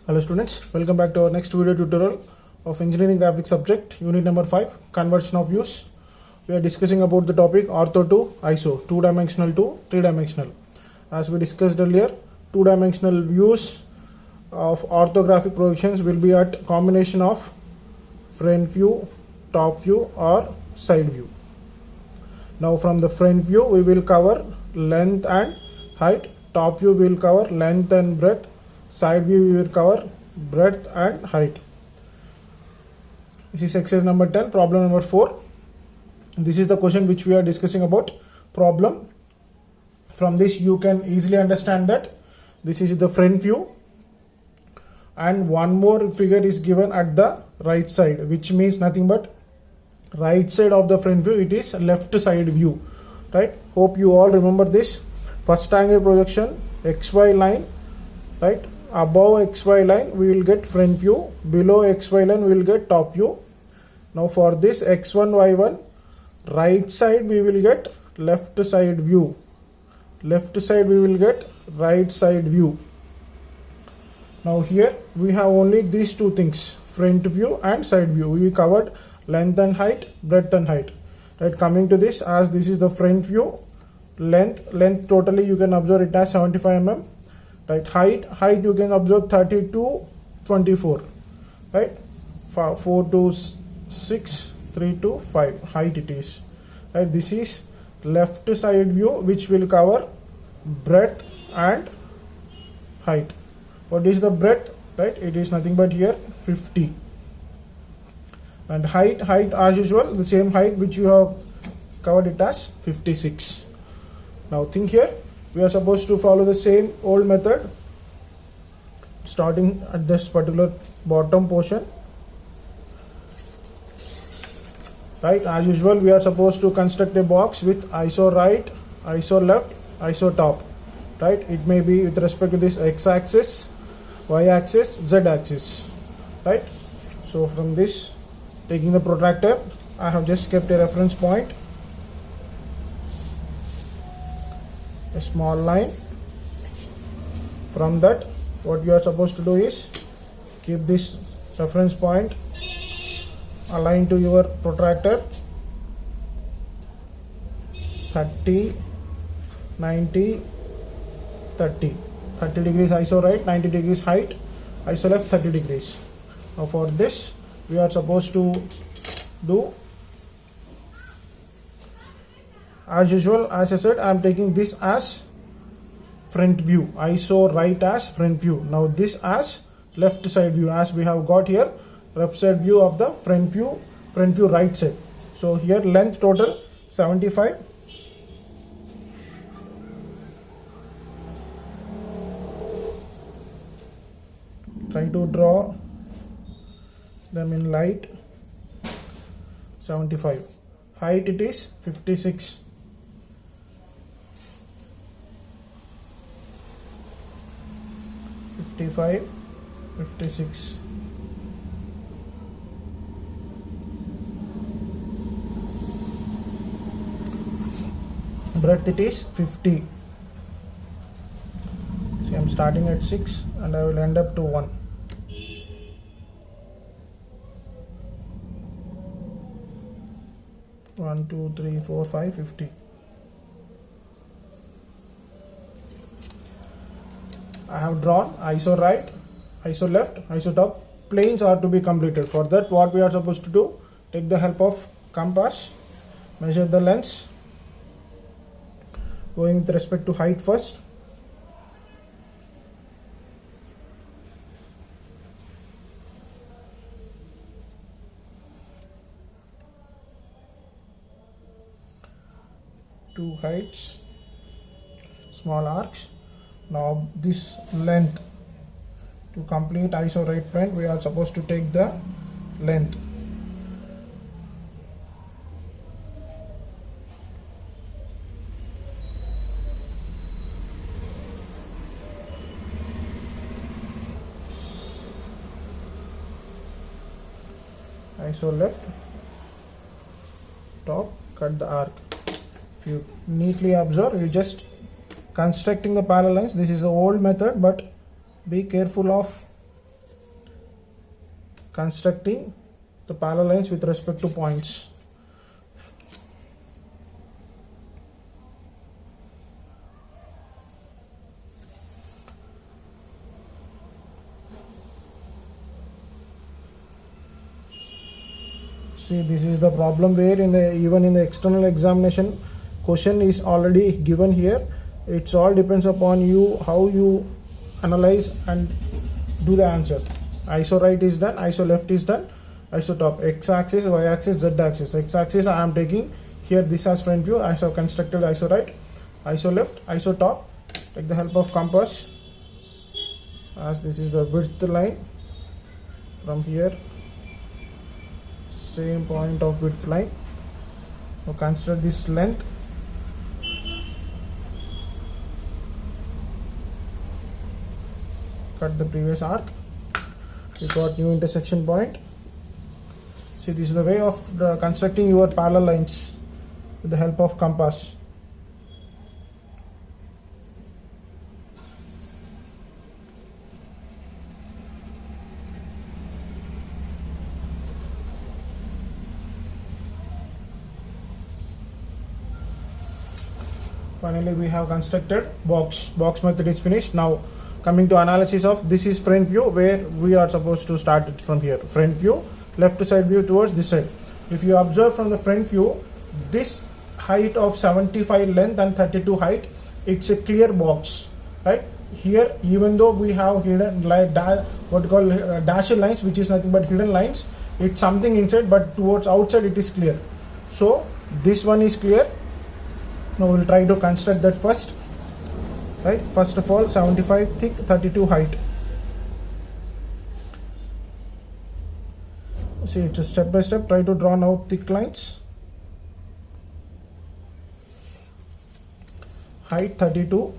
Hello students, welcome back to our next video tutorial of engineering graphics subject, unit number 5, conversion of views. We are discussing about the topic ortho to iso, 2-dimensional to 3-dimensional. As we discussed earlier, 2-dimensional views of orthographic projections will be at combination of front view, top view or side view. Now from the front view we will cover length and height, top view we will cover length and breadth, side view we will cover breadth and height. This is exercise number 10, problem number 4. This is the question which we are discussing about problem. From this you can easily understand that this is the front view and one more figure is given at the right side, which means nothing but right side of the front view, it is left side view, right? Hope you all remember this. First angle projection, XY line, right? Above XY line we will get front view, below XY line we will get top view. Now for this X1, Y1, right side we will get left side view, left side we will get right side view. Now here we have only these two things, front view and side view. We covered length and height, breadth and height, right? Coming to this, as this is the front view, length totally you can observe it as 75 mm, right? Height you can observe 30 to 24, right? 4 to 6, 3 to 5 height it is, right? This is left side view which will cover breadth and height. What is the breadth, right? It is nothing but here 50, and height as usual the same height which you have covered it as 56. Now think here, we are supposed to follow the same old method, starting at this particular bottom portion, right? As usual we are supposed to construct a box with iso right, iso left, iso top, right? It may be with respect to this x-axis, y-axis, z-axis, right? So from this, taking the protractor, I have just kept a reference point, a small line. From that, what you are supposed to do is keep this reference point aligned to your protractor, 30, 90, 30. 30 degrees iso right, 90 degrees height, iso left 30 degrees. Now for this we are supposed to do as usual. As I said, I am taking this as front view, iso right as front view. Now this as left side view, as we have got here left side view of the front view right side. So here length total 75, try to draw them in light, 75. Height it is 56, breadth it is 50. See, I am starting at 6 and I will end up to 1. One, 2, 3, 4, 5, 50. I have drawn iso right, iso left, iso top. Planes are to be completed. For that, what we are supposed to do, take the help of compass, measure the lengths, going with respect to height first. Two heights, small arcs. Now this length, to complete iso right front we are supposed to take the length. Iso left, top, cut the arc. If you neatly observe, you just constructing the parallel lines. This is the old method, but be careful of constructing the parallel lines with respect to points. See, this is the problem where even in the external examination question is already given here. It's all depends upon you how you analyze and do the answer. Iso right is done, iso left is done, iso top, x axis, y axis, z axis. X axis I am taking here this as front view. I have constructed iso right, iso left, iso top. Take the help of compass, as this is the width line from here, same point of width line. Now consider this length. Cut the previous arc. You got new intersection point. See, this is the way of constructing your parallel lines with the help of compass. Finally, we have constructed box. Box method is finished. Now coming to analysis of this is front view, where we are supposed to start it from here. Front view, left side view towards this side. If you observe from the front view, this height of 75 length and 32 height, it's a clear box, right? Here, even though we have hidden like what we call dashed lines, which is nothing but hidden lines, it's something inside, but towards outside it is clear. So this one is clear. Now we'll try to construct that first. Right, first of all, 75 thick, 32 height. See, it's a step by step. Try to draw now thick lines. Height 32.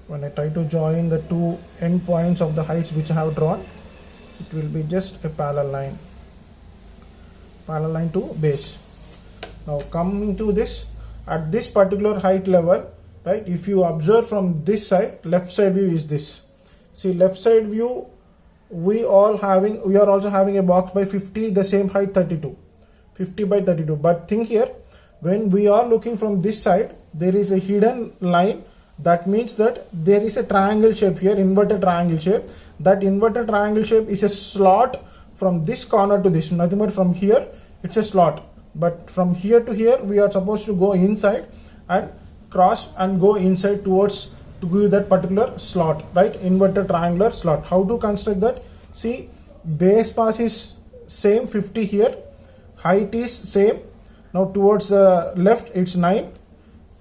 When I try to join the two end points of the heights which I have drawn, it will be just a parallel line to base. Now coming to this, at this particular height level, right, if you observe from this side, left side view is this. See, left side view, we are also having a box by 50, the same height 32, 50 by 32. But think here, when we are looking from this side, there is a hidden line. That means that there is a triangle shape here, inverted triangle shape. That inverted triangle shape is a slot from this corner to this. Nothing but from here, it's a slot. But from here to here, we are supposed to go inside and cross and go inside towards to give that particular slot, right? Inverted triangular slot. How to construct that? See, base pass is same 50 here. Height is same. Now towards the left, it's 9.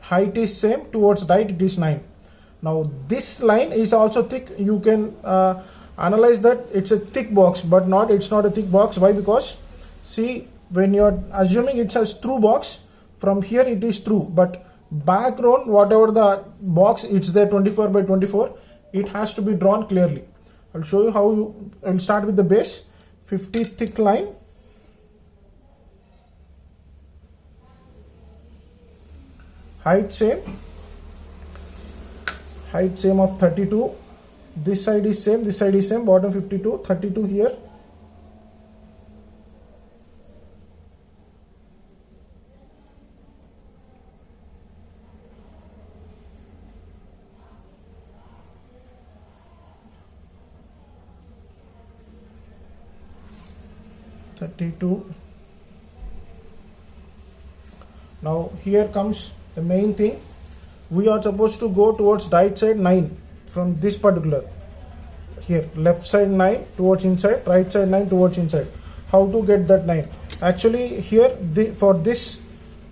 Height is same, towards right it is 9. Now this line is also thick. You can analyze that it's a thick box, but it's not a thick box. Why? Because see, when you're assuming it's a through box, from here it is through, but background, whatever the box, it's there 24 by 24, it has to be drawn clearly. I'll show you how. I'll start with the base, 50 thick line. Height same of 32. This side is same, this side is same, bottom 52, 32 here. Now here comes the main thing. We are supposed to go towards right side 9 from this particular here, left side 9 towards inside, right side 9 towards inside. How to get that 9? Actually here for this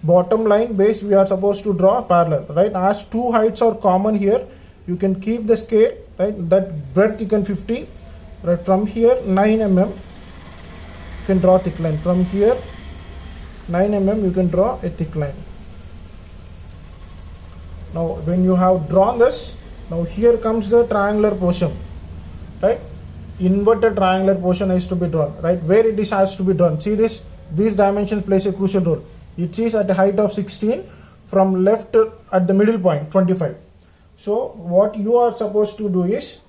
bottom line base, we are supposed to draw a parallel, right? As two heights are common here, you can keep the scale, right? That breadth you can 50, right? From here 9 mm you can draw thick line. From here 9 mm you can draw a thick line. Now when you have drawn this, Now here comes the triangular portion, right? Inverted triangular portion is to be drawn, right? Where it is has to be drawn. See this, these dimensions plays a crucial role. It is at a height of 16, from left at the middle point 25. So what you are supposed to do is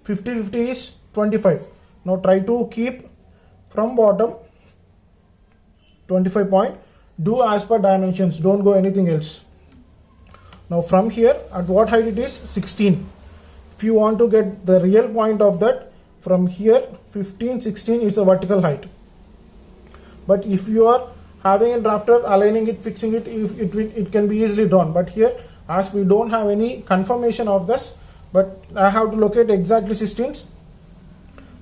50-50 is 25. Now try to keep from bottom 25 point. Do as per dimensions, don't go anything else. Now from here, at what height it is? 16. If you want to get the real point of that, from here 15, 16 is a vertical height. But if you are having a drafter, aligning it, fixing it, it can be easily drawn. But here, as we don't have any confirmation of this, but I have to locate exactly 16,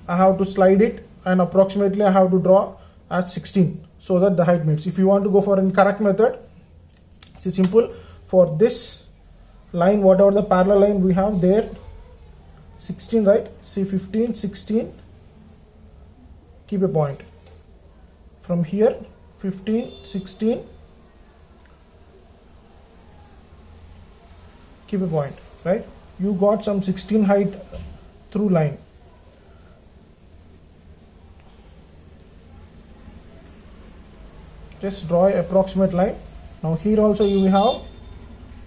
I have to slide it, and approximately I have to draw at 16 so that the height meets. If you want to go for an correct method, it's simple. For this line, whatever the parallel line we have there, 16, right? See 15, 16, keep a point. From here 15, 16, keep a point, right? You got some 16 height through line. Just draw an approximate line. Now here also you have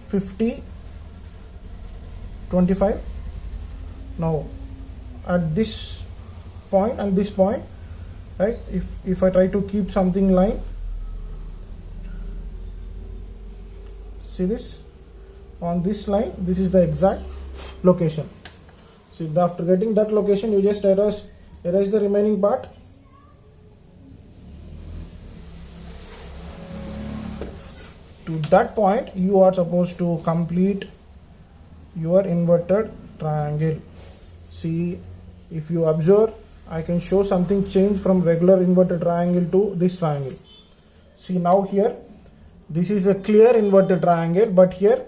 50, 25. Now at this point and this point, right, if I try to keep something line, see this, on this line, this is the exact location. See, after getting that location, you just erase the remaining part. To that point, you are supposed to complete your inverted triangle. See, if you observe, I can show something change from regular inverted triangle to this triangle. See, now here, this is a clear inverted triangle, but here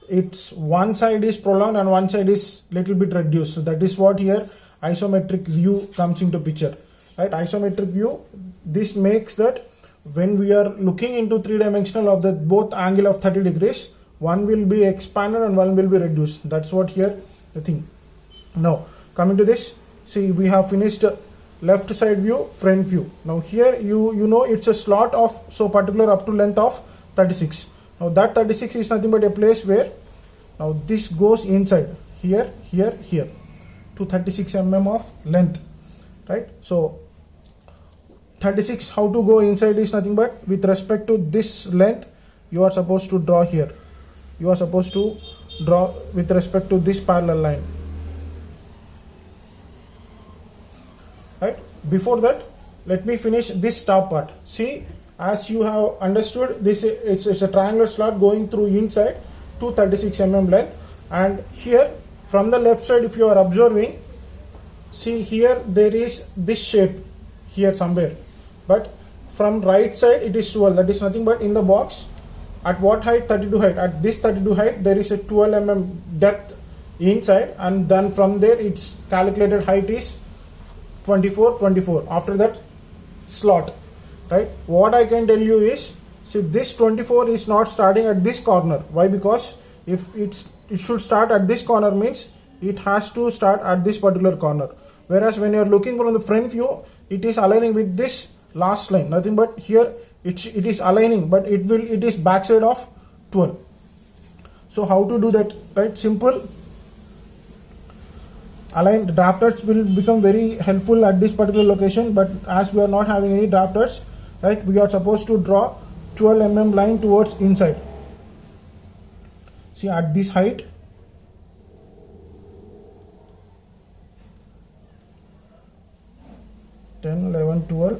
it's one side is prolonged and one side is little bit reduced. So that is what here isometric view comes into picture, right? Isometric view, this makes that when we are looking into three-dimensional of the both angle of 30 degrees, one will be expanded and one will be reduced. That's what here the thing. Now coming to this, see, we have finished left side view, front view. Now here you know it's a slot of so particular up to length of 36. Now that 36 is nothing but a place where now this goes inside here, here, here to 36 mm of length, right? So 36, how to go inside is nothing but with respect to this length, you are supposed to draw here. You are supposed to draw with respect to this parallel line, right? Before that, let me finish this top part. See, as you have understood, this it's a triangular slot going through inside to 36 mm length, and here from the left side, if you are observing, see here there is this shape here somewhere, but from right side it is 12. That is nothing but in the box. At what height? 32 height. At this 32 height, there is a 12 mm depth inside, and then from there its calculated height is 24. After that, slot, right? What I can tell you is, see, this 24 is not starting at this corner. Why? Because if it should start at this corner, means it has to start at this particular corner. Whereas when you are looking from the front view, it is aligning with this last line. Nothing but here it is aligning, but it is backside of 12. So how to do that, right? Simple. Align drafters will become very helpful at this particular location, but as we are not having any drafters, right, we are supposed to draw 12 mm line towards inside. See, at this height, (10, 11, 12).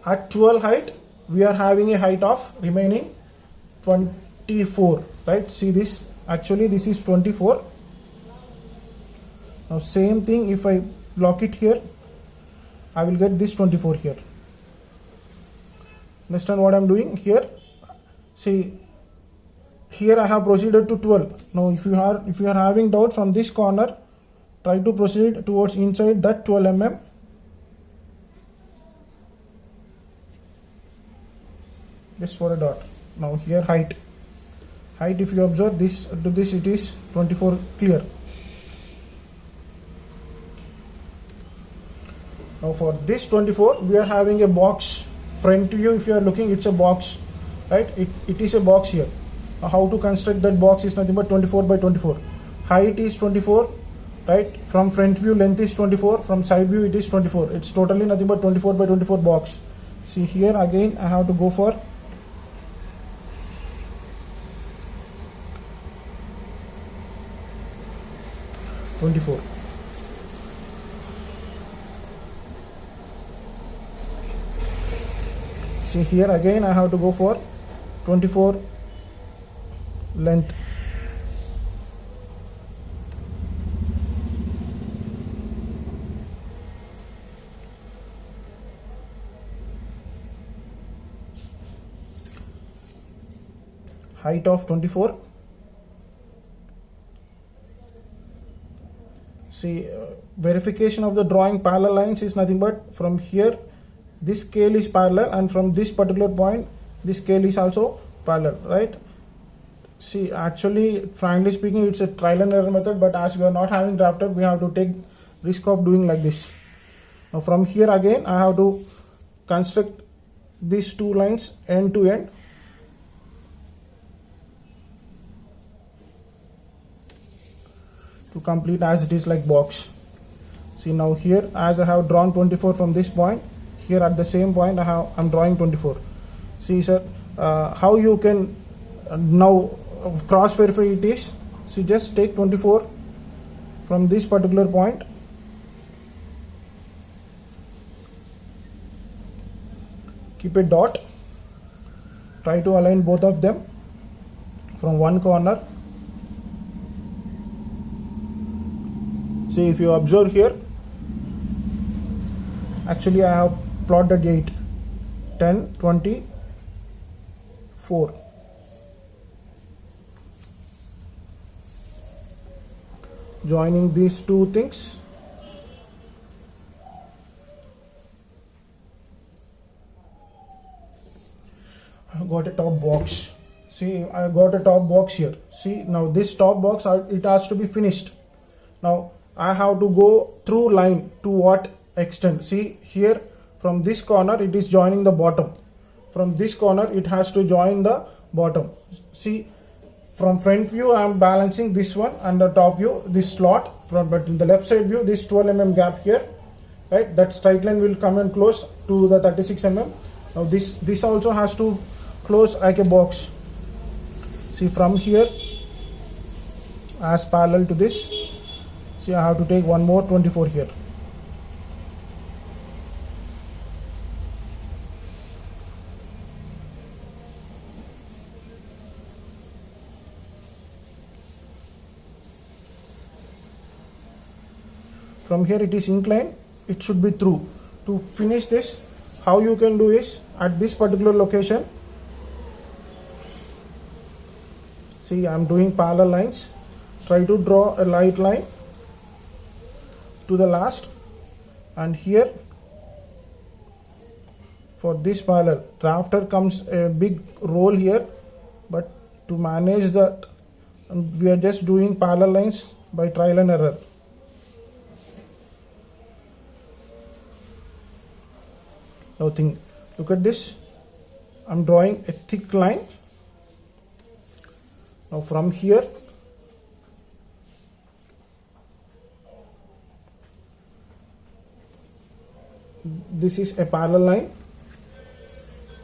At 12 height, we are having a height of remaining 24, right? See this, actually this is 24. Now same thing, if I block it here, I will get this 24 here. Understand what I am doing here? See, here I have proceeded to 12. Now if you are having doubt from this corner, try to proceed towards inside that 12 mm. Just for a dot. Now here height, height, if you observe this to this, it is 24 clear. Now for this 24, we are having a box. Front view, if you are looking, it's a box, right? It is a box here. Now how to construct that box is nothing but 24 by 24. Height is 24, right? From front view, length is 24. From side view, it is 24. It's totally nothing but 24 by 24 box. See here again, I have to go for 24. See here again, I have to go for 24 length. Height of 24. See, verification of the drawing parallel lines is nothing but from here this scale is parallel, and from this particular point this scale is also parallel, right? See, actually, frankly speaking, it's a trial and error method, but as we are not having drafter, we have to take risk of doing like this. Now from here again, I have to construct these two lines end to end. To complete as it is like box. See, now here, as I have drawn 24 from this point, here at the same point I'm drawing 24. See sir, how you can now cross verify it is, see, just take 24 from this particular point, keep a dot, try to align both of them from one corner. See, if you observe here, actually I have plotted 8, 10, 20, 4. Joining these two things, I got a top box. See, I got a top box here. See, now this top box, it has to be finished. Now I have to go through line to what extent? See here, from this corner it is joining the bottom. From this corner it has to join the bottom. See, from front view I am balancing this one, and the top view this slot, but in the left side view this 12 mm gap here, right? That straight line will come and close to the 36 mm. Now this also has to close like a box. See, from here as parallel to this, see, I have to take one more 24 here. From here it is inclined, it should be through. To finish this, how you can do is, at this particular location, see, I am doing parallel lines. Try to draw a light line to the last, and here for this parallel drafter comes a big role here, but to manage that we are just doing parallel lines by trial and error. Now look at this, I'm drawing a thick line. Now from here this is a parallel line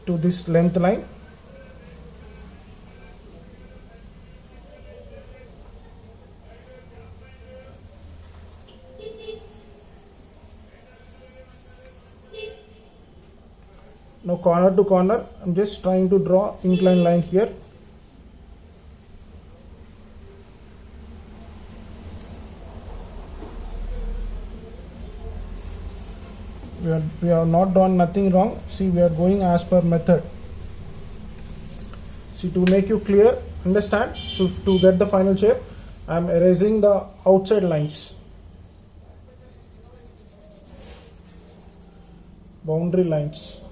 to this length line. Now corner to corner, I'm just trying to draw inclined line here. We have not done nothing wrong. See, we are going as per method. See, to make you clear, understand, so to get the final shape, I am erasing the outside lines, boundary lines.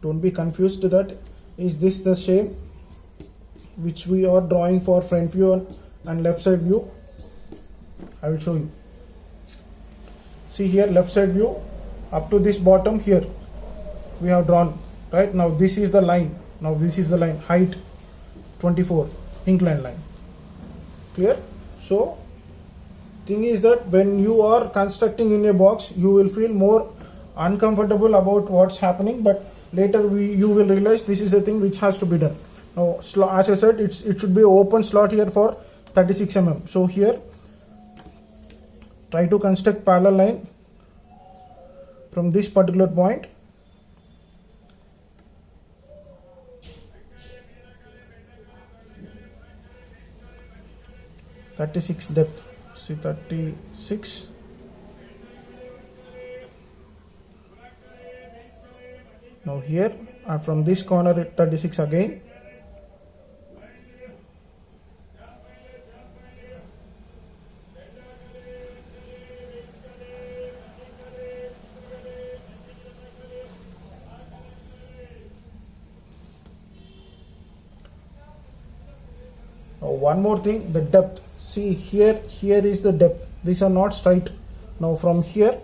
Don't be confused that is this the same which we are drawing for front view and left side view. I will show you. See here, left side view up to this bottom here we have drawn, right? Now this is the line. Now this is the line, height 24, inclined line. Clear? So thing is that when you are constructing in a box, you will feel more uncomfortable about what's happening, but later you will realize this is the thing which has to be done. Now as I said, it should be open slot here for 36 mm. So here try to construct parallel line from this particular point. (36) depth. See 36. Now here from this corner at 36 again. Now one more thing, the depth. See here is the depth. These are not straight. Now from here,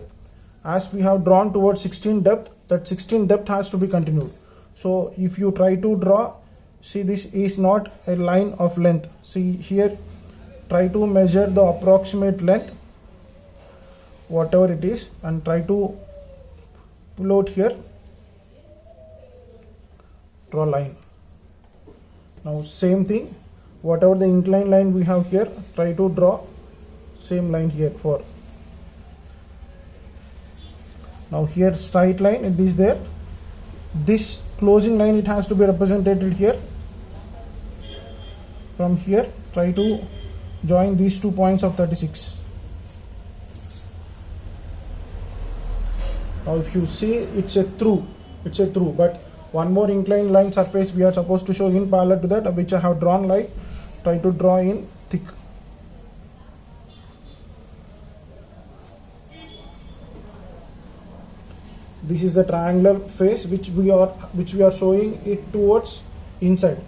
as we have drawn towards 16 depth, that 16 depth has to be continued. So if you try to draw, see this is not a line of length. See here, try to measure the approximate length, whatever it is, and try to pull out here, draw line. Now same thing, whatever the inclined line we have here, try to draw same line here for. Now here straight line, it is there. This closing line, it has to be represented here. From here try to join these 2 points of 36. Now if you see, it's a through, but one more inclined line surface we are supposed to show in parallel to that, which I have drawn light. Try to draw in thick. This is the triangular face which we are showing it towards inside.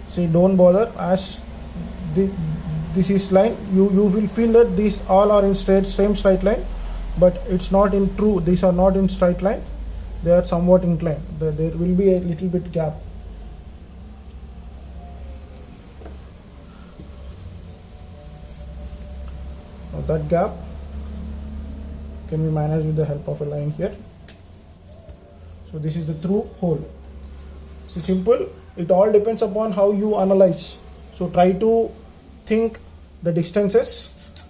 See, don't bother, as this is line, you will feel that these all are in same straight line, but it's not in true. These are not in straight line, they are somewhat inclined. There will be a little bit gap. Now that gap can be managed with the help of a line here. So this is the through hole. It's simple. It all depends upon how you analyze. So try to think the distances,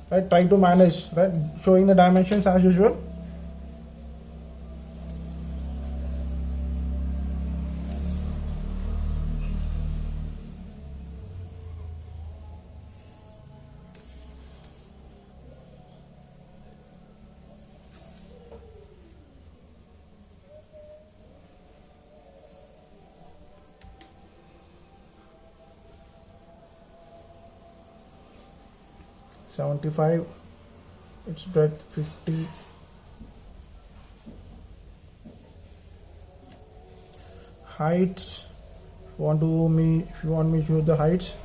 right? Try to manage, right? Showing the dimensions as usual. (75), its breadth 50, heights. If you want me to show the heights,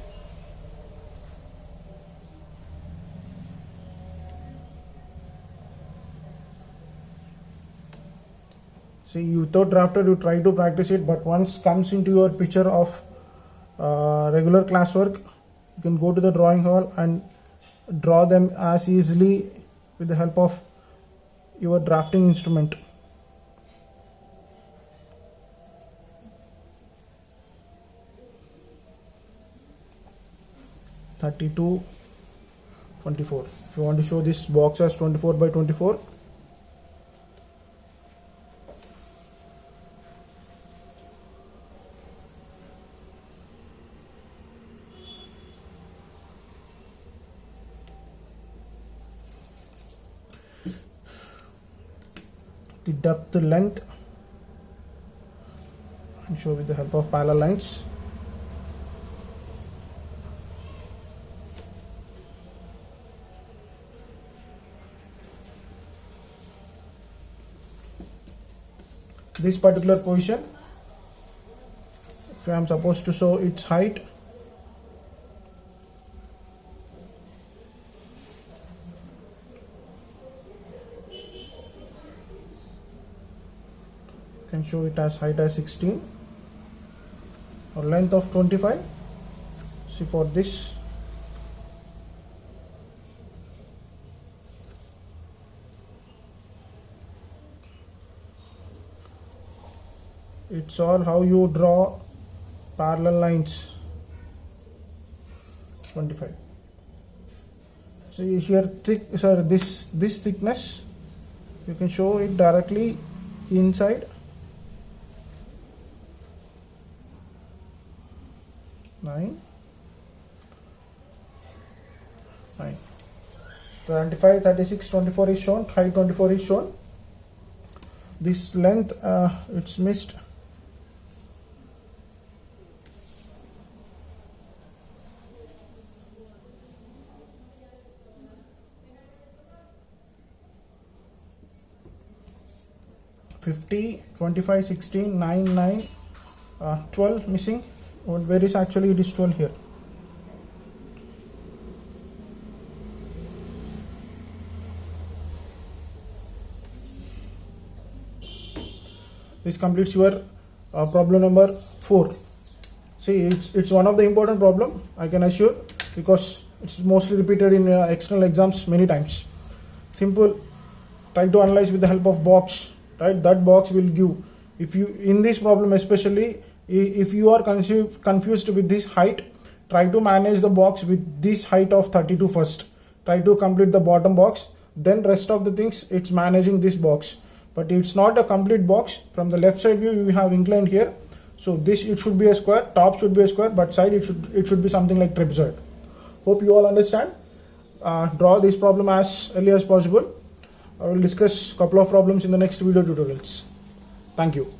see, you without drafted, you try to practice it, but once comes into your picture of regular classwork, you can go to the drawing hall and draw them as easily with the help of your drafting instrument. (32, 24). If you want to show this box as 24 by 24, the depth, length, and show with the help of parallel lines. this particular position. If I am supposed to show its height, can show it as height as 16 or length of 25. See, for this it's all how you draw parallel lines. 25. See here, this thickness, you can show it directly inside. 9. 25, 36, 24 is shown, height 24 is shown. This length, it's missed. (50, 25, 16, 9, 9, 12 missing. Where is actually, it is 12 here. This completes your problem number 4. See, it's one of the important problem, I can assure, because it's mostly repeated in external exams many times. Simple. Try to analyze with the help of box. Right, that box will give. If you, in this problem especially, if you are confused with this height, try to manage the box with this height of 32 first. Try to complete the bottom box, then rest of the things it's managing this box. But it's not a complete box. From the left side view, you have inclined here, so this, it should be a square, top should be a square, but side it should be something like trapezoid. Hope you all understand. Draw this problem as early as possible. I will discuss couple of problems in the next video tutorials. Thank you.